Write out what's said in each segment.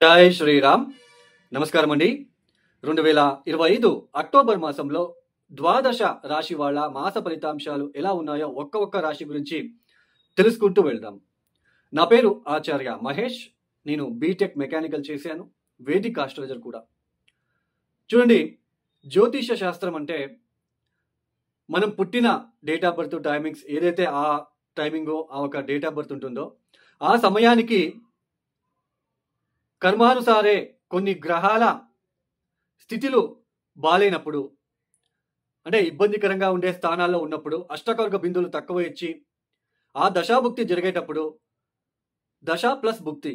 జై శ్రీరామ్. నమస్కారం అండి. 2025 అక్టోబర్ మాసంలో ద్వాదశ రాశి వాళ్ళ మాస ఫలితాంశాలు ఎలా ఉన్నాయో ఒక్క రాశి గురించి తెలుసుకుంటూ వెళ్దాం. నా పేరు ఆచార్య మహేష్. నేను బీటెక్ మెకానికల్ చేశాను, వేదిక్ ఆస్ట్రాలజర్ కూడా. చూడండి, జ్యోతిష శాస్త్రం అంటే మనం పుట్టిన డేట్ ఆఫ్ బర్త్ టైమింగ్స్ ఏదైతే ఆ టైమింగో ఆ ఒక డేట్ ఆఫ్ బర్త్ ఉంటుందో ఆ సమయానికి కర్మానుసారే కొన్ని గ్రహాల స్థితిలు బాలేనప్పుడు, అంటే ఇబ్బందికరంగా ఉండే స్థానాల్లో ఉన్నప్పుడు, అష్టకవర్గ బిందువులు తక్కువ ఇచ్చి ఆ దశాభుక్తి జరిగేటప్పుడు, దశ ప్లస్ భుక్తి,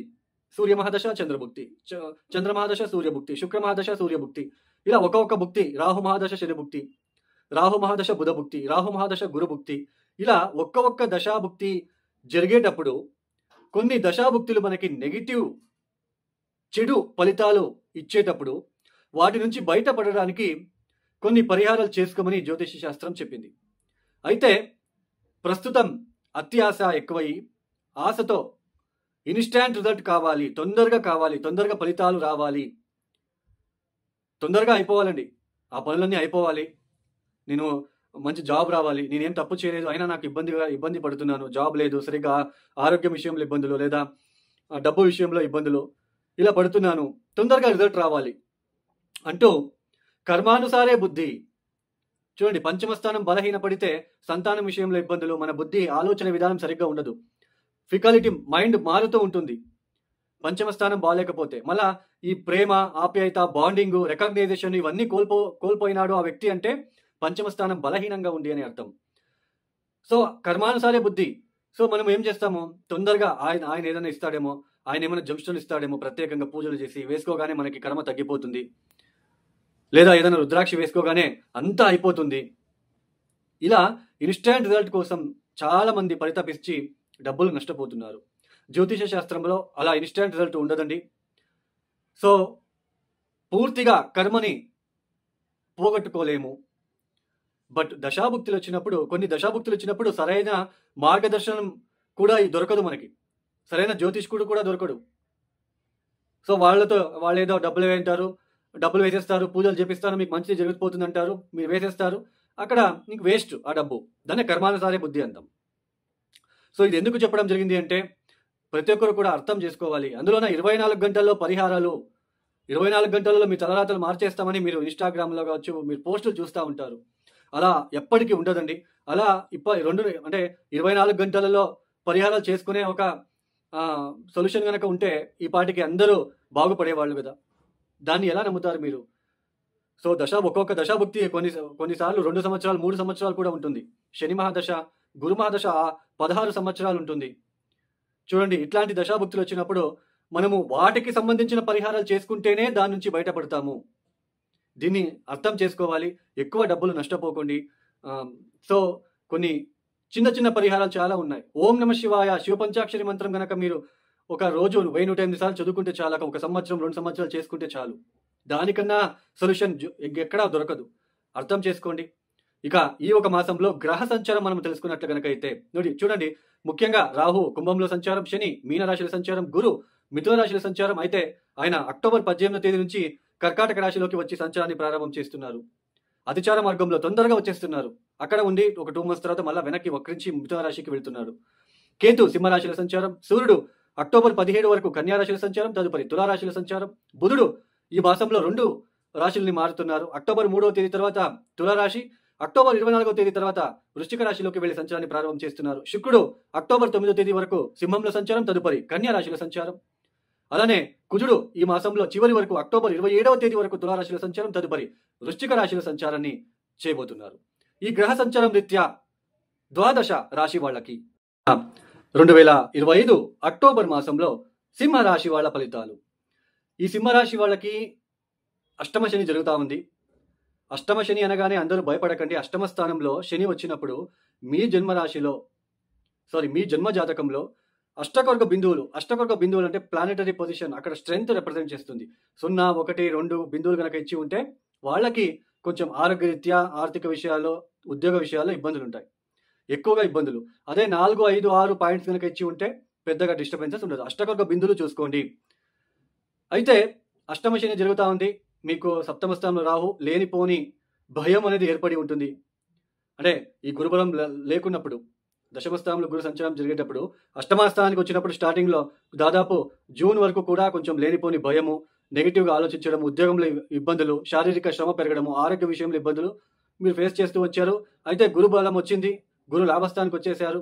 సూర్యమహాదశ చంద్రభుక్తి, చంద్రమహాదశ సూర్యభుక్తి, శుక్రమహాదశ సూర్యభుక్తి, ఇలా ఒక్కొక్క భుక్తి, రాహు మహాదశ శనిభుక్తి, రాహు మహాదశ బుధభుక్తి, రాహు మహాదశ గురుభుక్తి, ఇలా ఒక్క దశాభుక్తి జరిగేటప్పుడు కొన్ని దశాభుక్తులు మనకి నెగిటివ్ చెడు ఫలితాలు ఇచ్చేటప్పుడు వాటి నుంచి బయటపడడానికి కొన్ని పరిహారాలు చేసుకోమని జ్యోతిష శాస్త్రం చెప్పింది. అయితే ప్రస్తుతం అత్యాశ ఎక్కువయి ఆశతో ఇన్స్టాంట్ రిజల్ట్ కావాలి, తొందరగా ఫలితాలు రావాలి, తొందరగా అయిపోవాలండి, ఆ పనులన్నీ అయిపోవాలి, నేను మంచి జాబ్ రావాలి, నేనేం తప్పు చేయలేదు అయినా నాకు ఇబ్బంది పడుతున్నాను, జాబ్ లేదు, సరిగ్గా ఆరోగ్యం విషయంలో ఇబ్బందులు, లేదా డబ్బు విషయంలో ఇబ్బందులు, ఇలా పడుతున్నాను, తొందరగా రిజల్ట్ రావాలి అంటూ కర్మానుసారే బుద్ధి. చూడండి, పంచమ స్థానం బలహీన పడితే సంతానం విషయంలో ఇబ్బందులు, మన బుద్ధి ఆలోచన విధానం సరిగ్గా ఉండదు, ఫికాలిటీ మైండ్ మారుతూ ఉంటుంది. పంచమ స్థానం బాగాలేకపోతే మళ్ళా ఈ ప్రేమ, ఆప్యాయత, బాండింగ్, రికగ్నైజేషన్ ఇవన్నీ కోల్పోయినాడు ఆ వ్యక్తి అంటే పంచమ స్థానం బలహీనంగా ఉంది అని అర్థం. సో కర్మానుసారే బుద్ధి. సో మనం ఏం చేస్తాము, తొందరగా ఆయన ఏదైనా ఇస్తాడేమో, ఆయన ఏమైనా జంక్షన్ ఇస్తాడేమో, ప్రత్యేకంగా పూజలు చేసి వేసుకోగానే మనకి కర్మ తగ్గిపోతుంది, లేదా ఏదైనా రుద్రాక్షి వేసుకోగానే అంతా అయిపోతుంది. ఇలా ఇన్స్టాంట్ రిజల్ట్ కోసం చాలా మంది పరితపించి డబ్బులు నష్టపోతున్నారు. జ్యోతిష శాస్త్రంలో అలా ఇన్స్టాంట్ రిజల్ట్ ఉండదండి. సో పూర్తిగా కర్మని పోగొట్టుకోలేము. బట్ కొన్ని దశాభుక్తులు వచ్చినప్పుడు సరైన మార్గదర్శనం కూడా దొరకదు మనకి, సరైన జ్యోతిష్కుడు కూడా దొరకడు. సో వాళ్ళు ఏదో డబ్బులు వేసేస్తారు, పూజలు చేపిస్తారు, మీకు మంచిది జరిగిపోతుంది అంటారు, మీరు వేసేస్తారు, అక్కడ మీకు వేస్ట్ ఆ డబ్బు. దాన్ని కర్మానుసారే బుద్ధి అంటాం. సో ఇది ఎందుకు చెప్పడం జరిగింది అంటే ప్రతి ఒక్కరు కూడా అర్థం చేసుకోవాలి. అందులోన 24 గంటల్లో పరిహారాలు, 24 గంటలలో మీ తలరాతలు మార్చేస్తామని మీరు ఇన్స్టాగ్రామ్లో కావచ్చు మీరు పోస్టులు చూస్తూ ఉంటారు. అలా ఎప్పటికీ ఉండదండి. అలా 24 గంటలలో పరిహారాలు చేసుకునే ఒక సొల్యూషన్ కనుక ఉంటే ఈ పాటికి అందరూ బాగుపడేవాళ్ళు కదా. దాన్ని ఎలా నమ్ముతారు మీరు? సో ఒక్కొక్క దశాభుక్తి కొన్నిసార్లు 2 సంవత్సరాలు 3 సంవత్సరాలు కూడా ఉంటుంది. శని మహాదశ, గురు మహాదశ 16 సంవత్సరాలు ఉంటుంది. చూడండి, ఇట్లాంటి దశాభుక్తులు వచ్చినప్పుడు మనము వాటికి సంబంధించిన పరిహారాలు చేసుకుంటేనే దాని నుంచి బయటపడతాము. దీన్ని అర్థం చేసుకోవాలి. ఎక్కువ డబ్బులు నష్టపోకండి. సో కొన్ని చిన్న పరిహారాలు చాలా ఉన్నాయి. ఓం నమ శివాయ శివపంచాక్షరి మంత్రం కనుక మీరు ఒక రోజు 108 సార్లు చదువుకుంటే చాలు, ఒక సంవత్సరం 2 సంవత్సరాలు చేసుకుంటే చాలు. దానికన్నా సొల్యూషన్ ఎక్కడా దొరకదు. అర్థం చేసుకోండి. ఇక ఈ ఒక మాసంలో గ్రహ సంచారం మనం తెలుసుకున్నట్లు కనుక అయితే చూడండి, ముఖ్యంగా రాహు కుంభంలో సంచారం, శని మీనరాశిలో సంచారం, గురు మిథున రాశిలో సంచారం. అయితే ఆయన అక్టోబర్ 18వ తేదీ నుంచి కర్కాటక రాశిలోకి వచ్చి సంచారాన్ని ప్రారంభం చేస్తున్నారు. అతిచార మార్గంలో తొందరగా వచ్చేస్తున్నారు. అక్కడ ఉండి ఒక 2 months తర్వాత మళ్ళీ వెనక్కి వక్రించి మిథున రాశికి వెళ్తున్నాడు. కేతు సింహరాశిలో సంచారం, సూర్యుడు అక్టోబర్ 17 వరకు కన్యా రాశిలో సంచారం, తదుపరి తులారాశిలో సంచారం. బుధుడు ఈ మాసంలో 2 రాశుల్ని మారుతున్నారు. అక్టోబర్ 3వ తేదీ తర్వాత తులారాశి, అక్టోబర్ 24వ తేదీ తర్వాత వృశ్చిక రాశిలోకి వెళ్లి సంచారాన్ని ప్రారంభం చేస్తున్నారు. శుక్రుడు అక్టోబర్ 9వ తేదీ వరకు సింహంలో సంచారం, తదుపరి కన్యా రాశిలో సంచారం. అలానే కుజుడు ఈ మాసంలో చివరి వరకు అక్టోబర్ 27వ తేదీ వరకు తులారాశిలో సంచారం, తదుపరి వృశ్చిక రాశిలో సంచారాన్ని చేయబోతున్నారు. ఈ గ్రహ సంచారం రీత్యా ద్వాదశ రాశి వాళ్ళకి 2025 అక్టోబర్ మాసంలో సింహరాశి వాళ్ళ ఫలితాలు. ఈ సింహరాశి వాళ్ళకి అష్టమ శని జరుగుతూ ఉంది. అష్టమ శని అనగానే అందరూ భయపడకండి. అష్టమ స్థానంలో శని వచ్చినప్పుడు మీ జన్మ జాతకంలో అష్టకవర్గ బిందువులు అంటే ప్లానెటరీ పొజిషన్, అక్కడ స్ట్రెంగ్త్ రిప్రజెంట్ చేస్తుంది. 0, 1, 2 బిందువులు కనుక ఇచ్చి ఉంటే వాళ్ళకి కొంచెం ఆరోగ్యరీత్యా, ఆర్థిక విషయాల్లో, ఉద్యోగ విషయాల్లో ఇబ్బందులు ఉంటాయి, ఎక్కువగా ఇబ్బందులు. అదే 4, 5, 6 పాయింట్స్ కనుక ఇచ్చి ఉంటే పెద్దగా డిస్టర్బెన్సెస్ ఉండదు. అష్టకవర్గ బిందువులు చూసుకోండి. అయితే అష్టమ శని జరుగుతూ ఉంది, మీకు సప్తమ స్థానంలో రాహు, లేనిపోని భయం అనేది ఏర్పడి ఉంటుంది. అంటే ఈ గురుబలం లేకున్నప్పుడు దశమ స్థానంలో గురు సంచారం జరిగేటప్పుడు అష్టమ స్థానానికి వచ్చినప్పుడు స్టార్టింగ్లో దాదాపు జూన్ వరకు కూడా కొంచెం లేనిపోని భయము, నెగిటివ్గా ఆలోచించడం, ఉద్యోగంలో ఇబ్బందులు, శారీరక శ్రమ పెరగడము, ఆరోగ్య విషయంలో ఇబ్బందులు మీరు ఫేస్ చేస్తూ వచ్చారు. అయితే గురు బలం వచ్చింది, గురు లాభస్థానానికి వచ్చేసారు.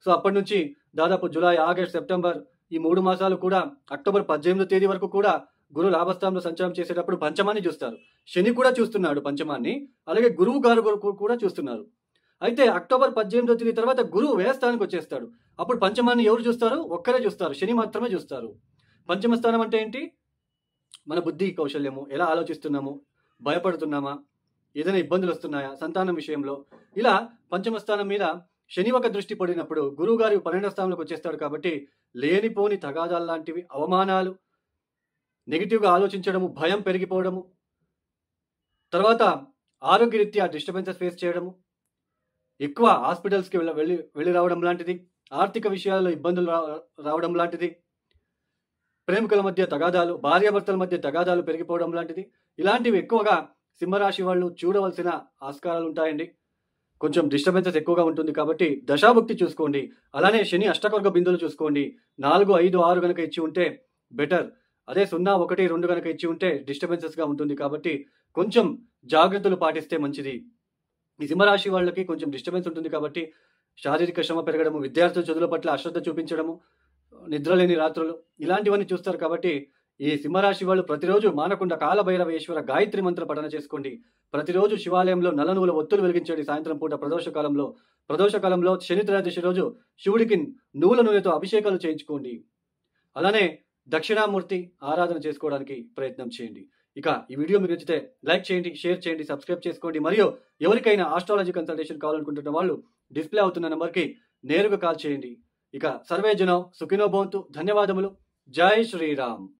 సో అప్పటి నుంచి దాదాపు జూలై, ఆగస్ట్, సెప్టెంబర్ ఈ 3 మాసాలు కూడా అక్టోబర్ 18వ తేదీ వరకు కూడా గురు లాభస్థానంలో సంచారం చేసేటప్పుడు పంచమాన్ని చూస్తారు. శని కూడా చూస్తున్నాడు పంచమాన్ని, అలాగే గురువు గారు కూడా చూస్తున్నారు. అయితే అక్టోబర్ 18వ తేదీ తర్వాత గురువు వ్యయస్థానానికి వచ్చేస్తాడు. అప్పుడు పంచమాన్ని ఎవరు చూస్తారు? ఒక్కరే చూస్తారు, శని మాత్రమే చూస్తారు. పంచమ స్థానం అంటే ఏంటి? మన బుద్ధి కౌశల్యము, ఎలా ఆలోచిస్తున్నాము, భయపడుతున్నామా, ఏదైనా ఇబ్బందులు వస్తున్నాయా సంతానం విషయంలో, ఇలా పంచమ స్థానం మీద శని ఒక దృష్టి పడినప్పుడు గురువు గారు 12వ స్థానంలోకి వచ్చేస్తాడు. కాబట్టి లేనిపోని తగాదాలు లాంటివి, అవమానాలు, నెగిటివ్గా ఆలోచించడము, భయం పెరిగిపోవడము, తర్వాత ఆరోగ్యరీత్యా డిస్టర్బెన్సెస్ ఫేస్ చేయడము, ఎక్కువ హాస్పిటల్స్కి వెళ్ళి రావడం లాంటిది, ఆర్థిక విషయాల్లో ఇబ్బందులు రావడం లాంటిది, ప్రేమికుల మధ్య తగాదాలు, భార్యాభర్తల మధ్య తగాదాలు పెరిగిపోవడం లాంటిది, ఇలాంటివి ఎక్కువగా సింహరాశి వాళ్ళు చూడవలసిన ఆస్కారాలు ఉంటాయండి. కొంచెం డిస్టర్బెన్సెస్ ఎక్కువగా ఉంటుంది కాబట్టి దశాభుక్తి చూసుకోండి. అలానే శని అష్టకవర్గ బిందువులు చూసుకోండి. 4, 5, 6 కనుక ఇచ్చి ఉంటే బెటర్. అదే 0, 1, 2 కనుక ఇచ్చి ఉంటే డిస్టర్బెన్సెస్గా ఉంటుంది. కాబట్టి కొంచెం జాగ్రత్తలు పాటిస్తే మంచిది. ఈ సింహరాశి వాళ్ళకి కొంచెం డిస్టర్బెన్స్ ఉంటుంది కాబట్టి శారీరక శ్రమ పెరగడము, విద్యార్థుల చదువుల పట్ల అశ్రద్ధ చూపించడము, నిద్రలేని రాత్రులు, ఇలాంటివన్నీ చూస్తారు. కాబట్టి ఈ సింహరాశి వాళ్ళు ప్రతిరోజు మానకుండా కాలభైరవేశ్వర గాయత్రి మంత్ర పఠన చేసుకోండి. ప్రతిరోజు శివాలయంలో నల్లనువుల ఒత్తులు వెలిగించండి. సాయంత్రం పూట ప్రదోషకాలంలో శని త్రయోదశి రోజు శివుడికి నువ్వుల నూనెతో అభిషేకాలు చేయించుకోండి. అలానే దక్షిణామూర్తి ఆరాధన చేసుకోవడానికి ప్రయత్నం చేయండి. ఇక ఈ వీడియో మీకు నచ్చితే లైక్ చేయండి, షేర్ చేయండి, సబ్స్క్రైబ్ చేసుకోండి. మరియు ఎవరికైనా ఆస్ట్రాలజీ కన్సల్టేషన్ కావాలనుకుంటున్న వాళ్ళు డిస్ప్లే అవుతున్న నెంబర్కి నేరుగా కాల్ చేయండి. ఇక సర్వే జనం సుఖినో భవంతు. ధన్యవాదములు. జై శ్రీరామ్.